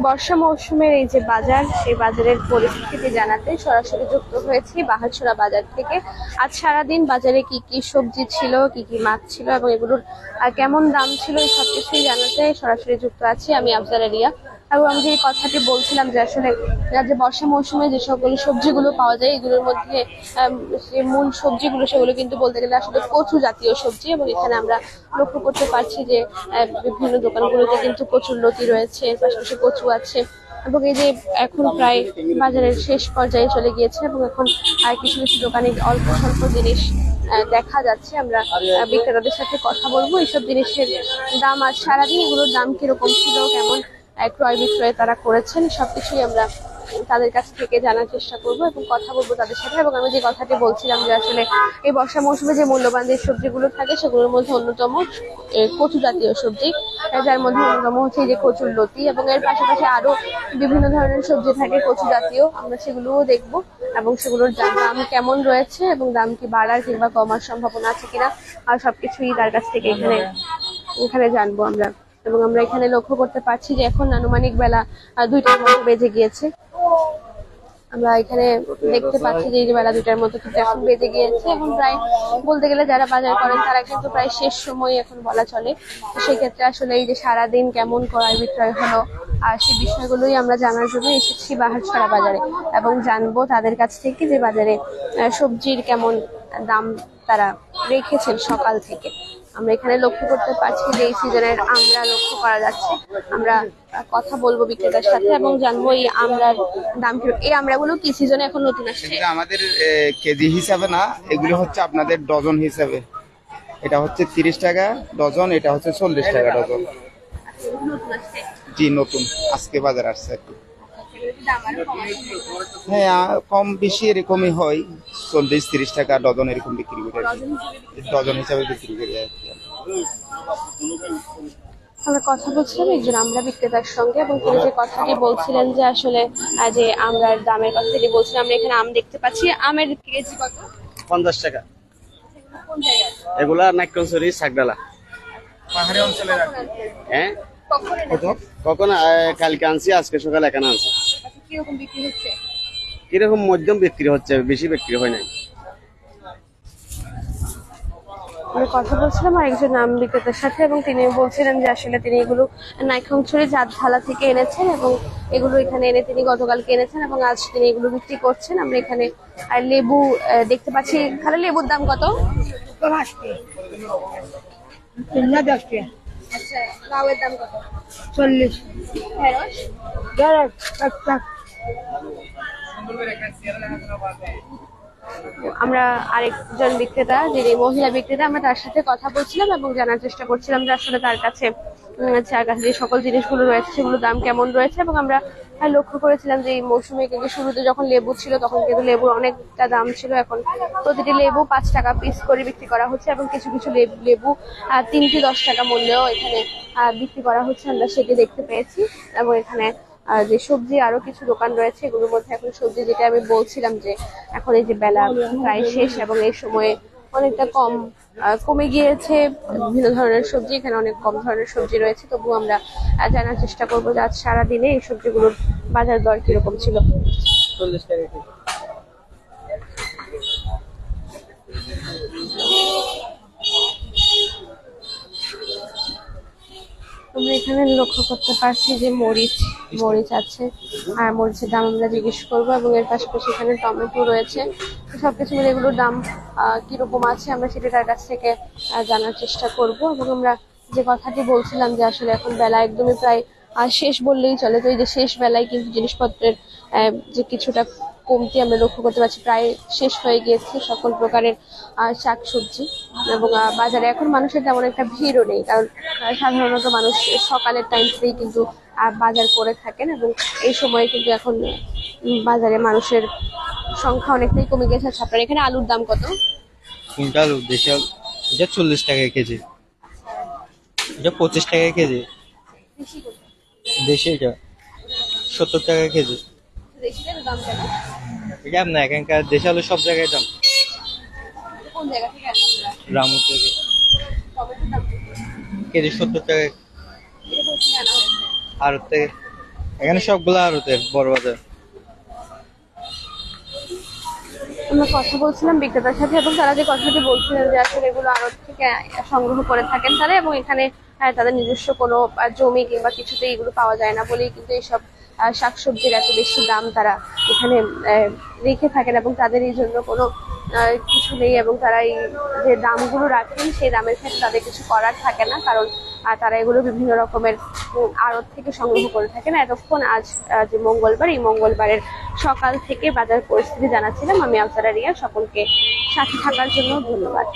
বর্ষা মৌসুমের এই যে বাজার, সেই বাজারের পরিস্থিতি জানাতে সরাসরি যুক্ত হয়েছি বাহারছড়া বাজার থেকে। আজ সারাদিন বাজারে কি কি সবজি ছিল, কি কি মাছ ছিল এবং এগুলোর কেমন দাম ছিল, এই সবকিছুই জানাতে সরাসরি যুক্ত আছি আমি আফজাল রিয়া। এবং আমি যে কথাটি বলছিলাম যে আসলে যে বর্ষা মৌসুমে যে সকল সবজিগুলো পাওয়া যায় এগুলোর মধ্যে যে মূল সবজিগুলো সেগুলো কিন্তু বলতে গেলে আসলে কচু জাতীয় সবজি। এবং এখানে আমরা লক্ষ্য করতে পারছি যে বিভিন্ন দোকানগুলোতে কিন্তু কচুর লতি রয়েছে, পাশাপাশি কচু আছে। এবং এই যে এখন প্রায় বাজারের শেষ পর্যায়ে চলে গিয়েছে এবং এখন কিছু কিছু দোকানে অল্প স্বল্প জিনিস দেখা যাচ্ছে। আমরা বিক্রেতাদের সাথে কথা বলবো এইসব জিনিসের দাম, আজ সারাদিন এগুলোর দাম কিরকম ছিল, কেমন ক্রয় বিক্রয় তারা করেছেন, সবকিছুই আমরা তাদের কাছ থেকে জানার চেষ্টা করব এবং কথা বলবো তাদের সাথে। এবং আমি যে কথাটি বলছিলাম যে আসলে এই বর্ষা মৌসুমে যে মূল্যবান যে সবজিগুলো থাকে সেগুলোর মধ্যে অন্যতম কচু জাতীয় সবজি, যার মধ্যে অন্যতম হচ্ছে যে কচুর লতি। এবং এর পাশাপাশি আরো বিভিন্ন ধরনের সবজি থাকে কচু জাতীয়, আমরা সেগুলোও দেখবো এবং সেগুলোর দাম কেমন রয়েছে এবং দাম কি বাড়ার কিংবা কমার সম্ভাবনা আছে কিনা, আর সবকিছুই তার কাছ থেকে এখানে জানবো আমরা। এবং আমরা এখানে লক্ষ্য করতে পারছি যে এখন আনুমানিক বেলা 2টার মতো বেজে গিয়েছে। আমরা এখানে দেখতে পাচ্ছি যে বেলা 2টার মতো কিন্তু এখন বেজে গিয়েছে। এখন প্রায় বলতে গেলে যারা বাজার করেন তারা কিন্তু প্রায় শেষ সময় এখন বলা চলে। সেক্ষেত্রে আসলে এই যে সারাদিন কেমন ক্রয় বিক্রয় হলো আর সেই বিষয়গুলোই আমরা জানার জন্য এসেছি বাহারছড়া বাজারে এবং জানবো তাদের কাছ থেকে যে বাজারে সবজির কেমন দাম তারা রেখেছেন সকাল থেকে। আমরা এখানে লক্ষ্য করতে পারছি যে এই সিজনের আমড়া লক্ষ্য করা যাচ্ছে। আমরা কথা বলবো বিক্রেতার সাথে এবং জানবো এই আমড়ার দাম কি। এই আমড়াগুলো কি সিজনে এখন নতুন আসছে? আমাদের কেজি হিসাবে না, এগুলো হচ্ছে আপনাদের ডজন হিসাবে। এটা হচ্ছে 30 টাকা ডজন, এটা হচ্ছে 40 টাকা ডজন। জি নতুন, আজকে বাজার আসছে। হ্যাঁ কম বেশি এরকমই হয়, 40-30 টাকা ডজন এরকম বিক্রি করে, ডজন হিসাবে বিক্রি করে আর কি। আমরা কথা বলছিলাম একজন আমরা বিক্রেতার সঙ্গে এবং তিনি যে কথাটি বলছিলেন যে আসলে যে আমরার দামের কথাটি বলছিলাম। আমরা এখানে আম দেখতে পাচ্ছি, আমের কেজি কত? 50 টাকা। এগুলা নাইকনসরি সাগডালা পাহাড়ি অঞ্চলের। হ্যাঁ কখন কালকে আনছি, আজকে সকালে এখানে আনছি। কিরকম বিক্রি হচ্ছে? কিরকম মধ্যম বিক্রি হচ্ছে, বেশি বিক্রি হয় নাই। আমি কথা বলছিলাম আর একজন নাম বিক্রেতার সাথে এবং তিনি বলছিলেন যে আসলে তিনি এগুলো নাইকংছড়ি জাতঢালা থেকে এনেছেন এবং এগুলো এখানে এনে তিনি গতকালকে এনেছেন এবং আজ তিনি এগুলো বিক্রি করছেন। আমরা এখানে আর লেবু দেখতে পাচ্ছি। খালি লেবুর দাম কত? আচ্ছা, লাউয়ের দাম কত? 40। আমরা আরেকজন বিক্রেতা, যিনি মহিলা বিক্রেতা, আমরা তার সাথে কথা বলছিলাম এবং জানার চেষ্টা করছিলাম যে আসলে তার কাছে যে সকল জিনিসগুলো রয়েছে সেগুলোর দাম কেমন রয়েছে। এবং আমরা লক্ষ্য করেছিলাম যে এই মৌসুমে কিন্তু শুরুতে যখন লেবু ছিল তখন কিন্তু লেবুর অনেকটা দাম ছিল। এখন প্রতিটি লেবু 5 টাকা পিস করে বিক্রি করা হচ্ছে এবং কিছু কিছু লেবু 3টি 10 টাকা মূল্যেও এখানে বিক্রি করা হচ্ছে, আমরা সেটি দেখতে পেয়েছি। এবং এখানে যে সবজি আরো কিছু দোকান রয়েছে এগুলোর মধ্যে এখন সবজি যেটা আমি বলছিলাম যে এখন এই যে বেলা প্রায় শেষ এবং এই সময়ে অনেকটা কমে গিয়েছে বিভিন্ন ধরনের সবজি, এখানে অনেক কম ধরনের সবজি রয়েছে। তবু আমরা জানার চেষ্টা করবো যে আজ সারাদিনে এই সবজিগুলোর বাজার দর কিরকম ছিল। 40 টাকা। আমরা এখানে লক্ষ্য করতে পারছি যে মরিচ আছে আর মরিচের দাম আমরা জিজ্ঞেস করবো এবং এর পাশাপাশি এখানে টমেটো রয়েছে। সবকিছু মিলে এগুলোর দাম কিরকম আছে আমরা সেটা তার কাছ থেকে জানার চেষ্টা করব। এবং আমরা যে কথাটি বলছিলাম যে আসলে এখন বেলা একদমই প্রায় শেষ বললেই চলে, তো এই যে শেষ বেলায় কিন্তু জিনিসপত্রের যে কিছুটা কমতি আমরা লক্ষ্য করতে পারছি, প্রায় শেষ হয়ে গিয়েছে সকল প্রকারের শাকসবজি। এবং বাজারে এখন মানুষের তেমন একটা ভিড়ও নেই, কারণ সাধারণত মানুষ সকালের টাইমতেই কিন্তু বাজার করে থাকেন এবং এই সময় কিন্তু এখন বাজারে মানুষের সংখ্যা অনেকটাই কমে গেছে। আচ্ছা, আপনার এখানে আলুর দাম কত? কুইন্টাল দেশি আলু এটা 40 টাকা কেজি, এটা 25 টাকা কেজি। দেশি এটা 70 টাকা কেজি। এটা আপনার এখানকার দেশি আলু সব জায়গায় দাম। রামু থেকে কেজি 70 টাকা। আর থেকে এখানে সবগুলো আড়তের বড় বাজার। আমরা কথা বলছিলাম বিক্রেতার সাথে এবং তারা যে কথাটি বলছিলেন যে আসলে এগুলো আড়ত থেকে সংগ্রহ করে থাকেন তারা, এবং এখানে তাদের নিজস্ব কোনো জমি কিংবা কিছুতে এগুলো পাওয়া যায় না বলেই কিন্তু এইসব শাকসবজির এত বেশি দাম তারা এখানে রেখে থাকেন, এবং তাদের এই জন্য কোনো কিছু নেই, এবং তারা এই যে দামগুলো রাখেন সেই দামের ক্ষেত্রে তাদের কিছু করার থাকে না, কারণ তারা এগুলো বিভিন্ন রকমের আড়ত থেকে সংগ্রহ করে থাকেন। এতক্ষণ আজ যে মঙ্গলবার, এই মঙ্গলবারের সকাল থেকে বাজার পরিস্থিতি জানাচ্ছিলাম আমি আফসারা রিয়া। সকলকে সাথে থাকার জন্য ধন্যবাদ।